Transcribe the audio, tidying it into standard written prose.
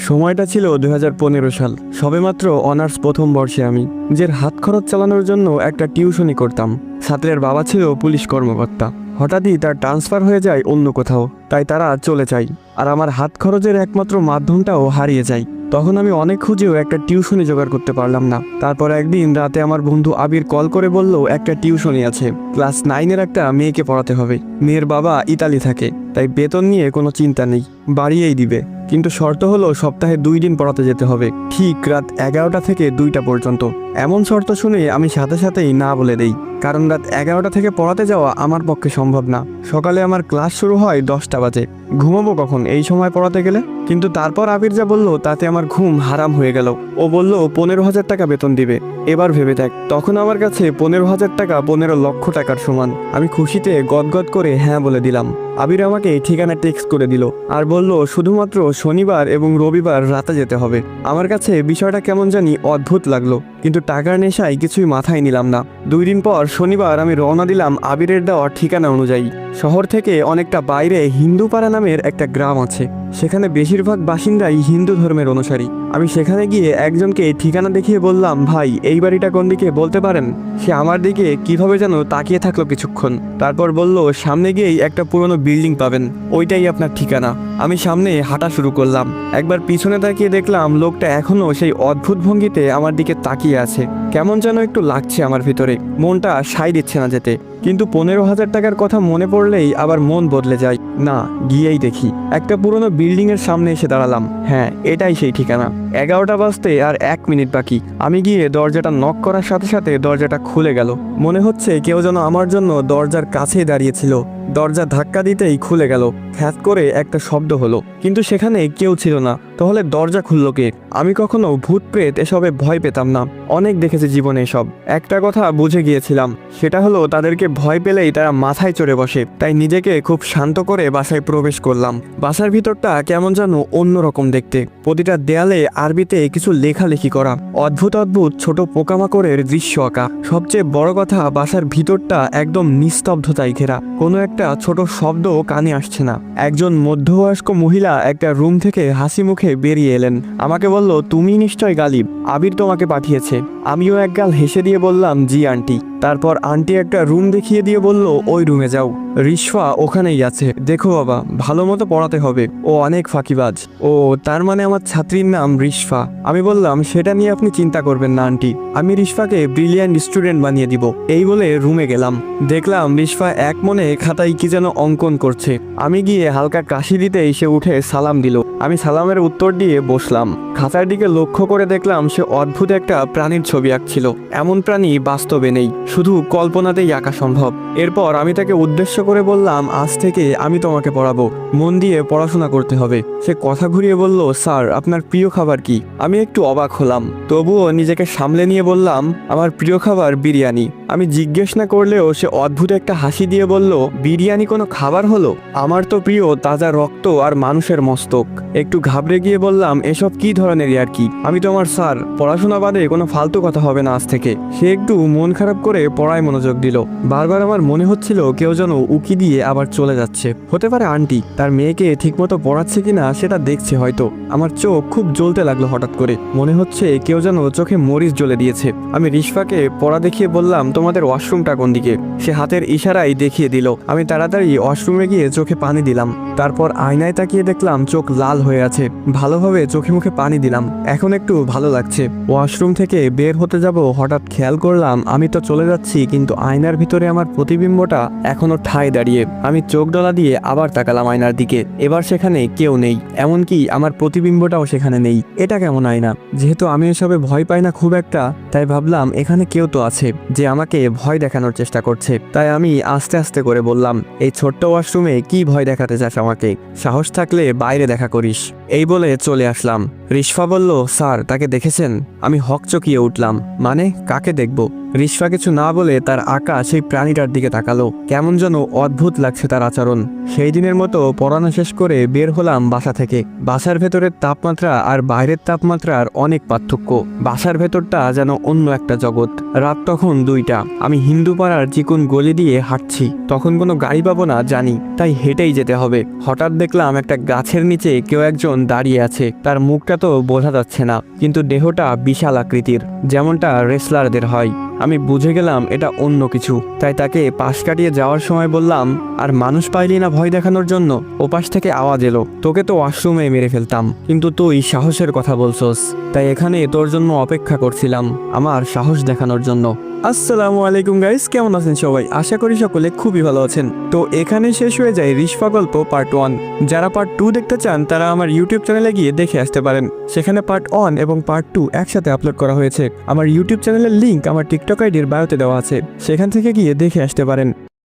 সময়টা ছিল 2015 সাল। সবেমাত্র অনার্স প্রথম বর্ষে আমি নিজের হাত খরচ চালানোর জন্য একটা টিউশনি করতাম। ছাত্রের বাবা ছিল পুলিশ কর্মকর্তা। হঠাৎই তার ট্রান্সফার হয়ে যায় অন্য কোথাও, তাই তারা চলে যায় আর আমার হাত খরচের একমাত্র মাধ্যমটাও হারিয়ে যায়। তখন আমি অনেক খুঁজেও একটা টিউশনি জোগাড় করতে পারলাম না। তারপর একদিন রাতে আমার বন্ধু আবির কল করে বলল একটা টিউশনি আছে, ক্লাস 9-এর একটা মেয়েকে পড়াতে হবে। মেয়ের বাবা ইতালি থাকে, তাই বেতন নিয়ে কোনো চিন্তা নেই, বাড়িয়েই দিবে। কিন্তু শর্ত হলো সপ্তাহে 2 দিন পড়াতে যেতে হবে, ঠিক রাত 11টা থেকে 2টা পর্যন্ত। এমন শর্ত শুনে আমি সাথে সাথেই না বলে দেই, কারণ রাত 11টা থেকে পড়াতে যাওয়া আমার পক্ষে সম্ভব না। সকালে আমার ক্লাস শুরু হয় 10টা বাজে, ঘুমাবো কখন এই সময় পড়াতে গেলে? কিন্তু তারপর আবির যা বলল তাতে আমার ঘুম হারাম হয়ে গেল। ও বলল 15,000 টাকা বেতন দিবে। এবার ভেবে দেখ, তখন আমার কাছে 15,000 টাকা 15 লক্ষ টাকার সমান। আমি খুশিতে গদগদ করে হ্যাঁ বলে দিলাম। আবির আমাকে ঠিকানা টেক্সট করে দিল আর বলল শুধুমাত্র শনিবার এবং রবিবার রাতে যেতে হবে। আমার কাছে বিষয়টা কেমন জানি অদ্ভুত লাগলো, কিন্তু টাকার নেশায় কিছুই মাথায় নিলাম না। 2 দিন পর শনিবার আমি রওনা দিলাম আবিরের দেওয়া ঠিকানা অনুযায়ী। শহর থেকে অনেকটা বাইরে হিন্দুপাড়া নামের একটা গ্রাম আছে, সেখানে বেশিরভাগ বাসিন্দাই হিন্দু ধর্মের অনুসারী। আমি সেখানে গিয়ে একজনকে ঠিকানা দেখিয়ে বললাম, ভাই এই বাড়িটা কোন দিকে বলতে পারেন? সে আমার দিকে কিভাবে যেন তাকিয়ে থাকলো কিছুক্ষণ, তারপর বলল সামনে গিয়েই একটা পুরনো বিল্ডিং পাবেন, ওইটাই আপনার ঠিকানা। আমি সামনে হাঁটা শুরু করলাম। একবার পিছনে তাকিয়ে দেখলাম লোকটা এখনো সেই অদ্ভুত ভঙ্গিতে আমার দিকে তাকিয়ে আছে। কেমন যেন একটু লাগছে আমার ভিতরে, মনটা সায় দিচ্ছে না যেতে। কিন্তু 15,000 টাকার কথা মনে পড়লেই আবার মন বদলে যায়। না, গিয়েই দেখি। একটা পুরনো বিল্ডিং এর সামনে এসে দাঁড়ালাম। হ্যাঁ, এটাই সেই ঠিকানা। 11টা বাজতে আর 1 মিনিট বাকি। আমি গিয়ে দরজাটা নক করার সাথে সাথে দরজাটা খুলে গেল। মনে হচ্ছে কেউ যেন আমার জন্য দরজার কাছেই দাঁড়িয়েছিল। দরজা ধাক্কা দিতেই খুলে গেল, খ্যাত করে একটা শব্দ হলো, কিন্তু সেখানে কেউ ছিল না। তাহলে দরজা খুললো কে? আমি কখনো ভূত প্রেত এসবে ভয় পেতাম না, অনেক দেখেছি জীবনে এসব। একটা কথা বুঝে গিয়েছিলাম, সেটা হলো তাদেরকে ভয় পেলেই তারা মাথায় চড়ে বসে। তাই নিজেকে খুব শান্ত করে বাসায় প্রবেশ করলাম। বাসার ভিতরটা কেমন যেন অন্যরকম দেখতে। প্রতিটা দেয়ালে আরবিতে কিছু লেখালেখি করা, অদ্ভুত অদ্ভুত ছোট পোকামাকড়ের দৃশ্য আঁকা। সবচেয়ে বড় কথা, বাসার ভিতরটা একদম নিস্তব্ধতায় ঘেরা, কোনো একটা ছোট শব্দ কানে আসছে না। একজন মধ্যবয়স্ক মহিলা একটা রুম থেকে হাসি মুখে বেরিয়ে এলেন। আমাকে বলল, তুমি নিশ্চয় গালিব, আবির তোমাকে পাঠিয়েছে। আমিও একগাল হেসে দিয়ে বললাম, জি আন্টি। তারপর আন্টি একটা রুম দেখিয়ে দিয়ে বলল, ওই রুমে যাও, রিশফা ওখানেই আছে। দেখো বাবা, ভালো মতো পড়াতে হবে, ও অনেক ফাঁকিবাজ। ও, তার মানে আমার ছাত্রীর নাম রিশফা? আমি বললাম, সেটা নিয়ে আপনি চিন্তা করবেন না আন্টি, আমি রিশফাকে ব্রিলিয়ান্ট স্টুডেন্ট বানিয়ে দিব। এই বলে রুমে গেলাম। দেখলাম রিশফা এক মনে খাতায় কি যেন অঙ্কন করছে। আমি গিয়ে হালকা কাশি দিতেই সে উঠে সালাম দিল। আমি সালামের উত্তর দিয়ে বসলাম। খাতার দিকে লক্ষ্য করে দেখলাম সে অদ্ভুত একটা প্রাণীর ছবি আঁকছিল। এমন প্রাণী বাস্তবে নেই, শুধু কল্পনাতেই আঁকা সম্ভব। এরপর আমি তাকে উদ্দেশ্য করে বললাম, আজ থেকে আমি তোমাকে পড়াবো, মন দিয়ে পড়াশোনা করতে হবে। সে কথা ঘুরিয়ে বলল, স্যার আপনার প্রিয় খাবার কি? আমি একটু অবাক হলাম, তবুও নিজেকে সামলে নিয়ে বললাম, আমার প্রিয় খাবার বিরিয়ানি। আমি জিজ্ঞেস না করলেও সে অদ্ভুত একটা হাসি দিয়ে বলল, বিরিয়ানি কোনো খাবার হলো? আমার তো প্রিয় তাজা রক্ত আর মানুষের মস্তক। একটু ঘাবড়ে গিয়ে বললাম, এসব কি ধরনের আর কি? আমি তো আমার স্যার, পড়াশোনা বাদে কোনো ফালতু কথা হবে না আজ থেকে। সে একটু মন খারাপ করে পড়ায় মনোযোগ দিল। বারবার আমার মনে হচ্ছিল কেউ যেন উকি দিয়ে আবার চলে যাচ্ছে। হতে পারে আন্টি তার মেয়েকে ঠিকমতো পড়াচ্ছে কিনা সেটা দেখছে হয়তো। আমার চোখ খুব জ্বলতে লাগলো হঠাৎ করে, মনে হচ্ছে কেউ যেন চোখে মরিচ জ্বলে দিয়েছে। আমি রিশফাকে পড়া দেখিয়ে বললাম, তোমাদের ওয়াশরুমটা কোন দিকে? সে হাতের ইশারায় দেখিয়ে দিল। আমি তাড়াতাড়ি ওয়াশরুমে গিয়ে চোখে পানি দিলাম। তারপর আয়নায় তাকিয়ে দেখলাম চোখ লাল হয়ে আছে। ভালোভাবে চোখে মুখে পানি দিলাম, এখন একটু ভালো লাগছে। ওয়াশরুম থেকে বের হতে যাব, হঠাৎ খেয়াল করলাম আমি তো চলে যাচ্ছি, কিন্তু আয়নার ভিতরে আমার প্রতিবিম্বটা এখনো ঠায় দাঁড়িয়ে। আমি চোখ ডলা দিয়ে আবার তাকালাম আয়নার দিকে। এবার সেখানে কেউ নেই, এমনকি আমার প্রতিবিম্বটাও সেখানে নেই। এটা কেমন আয়না? যেহেতু আমি এসবে ভয় পাই না খুব একটা, তাই ভাবলাম এখানে কেউ তো আছে যে আমাকে ভয় দেখানোর চেষ্টা করছে। তাই আমি আস্তে আস্তে করে বললাম, এই ছোট্ট ওয়াশরুমে কি ভয় দেখাতে চাস আমাকে? সাহস থাকলে বাইরে দেখা করিস। এই বলে চলে আসলাম। রিশফা বলল, স্যার তাকে দেখেছেন? আমি হকচকিয়ে উঠলাম, মানে কাকে দেখব? রিশফা কিছু না বলে তার আঁকা সেই প্রাণীটার দিকে তাকালো। কেমন যেন অদ্ভুত লাগছে তার আচরণ। সেই দিনের মতো পড়ানো শেষ করে বের হলাম বাসা থেকে। বাসার ভেতরের তাপমাত্রা আর বাইরের তাপমাত্রার অনেক পার্থক্য। বাসার ভেতরটা যেন অন্য একটা জগৎ। রাত তখন 2টা। আমি হিন্দু পাড়ার চিকন গলি দিয়ে হাঁটছি। তখন কোনো গাড়ি পাবো না জানি, তাই হেঁটেই যেতে হবে। হঠাৎ দেখলাম একটা গাছের নিচে কেউ একজন দাঁড়িয়ে আছে। তার মুখটা তো বোঝা যাচ্ছে না, কিন্তু দেহটা বিশাল আকৃতির, যেমনটা রেসলারদের হয়। আমি বুঝে গেলাম এটা অন্য কিছু, তাই তাকে পাশ কাটিয়ে যাওয়ার সময় বললাম, আর মানুষ পাইলি না ভয় দেখানোর জন্য? ওপাশ থেকে আওয়াজ এলো, তোকে তো ওয়াশরুমে মেরে ফেলতাম, কিন্তু তুই সাহসের কথা বলছস, তাই এখানে তোর জন্য অপেক্ষা করছিলাম, আমার সাহস দেখানোর জন্য। আসসালামু আলাইকুম গাইস, কেমন আছেন সবাই? আশা করি সকলে খুবই ভালো আছেন। তো এখানে শেষ হয়ে যায় রিশফা গল্প পার্ট 1। যারা পার্ট 2 দেখতে চান তারা আমার ইউটিউব চ্যানেলে গিয়ে দেখে আসতে পারেন। সেখানে পার্ট 1 এবং পার্ট 2 একসাথে আপলোড করা হয়েছে। আমার ইউটিউব চ্যানেলের লিংক আমার টিকটক আইডির বায়োতে দেওয়া আছে, সেখান থেকে গিয়ে দেখে আসতে পারেন।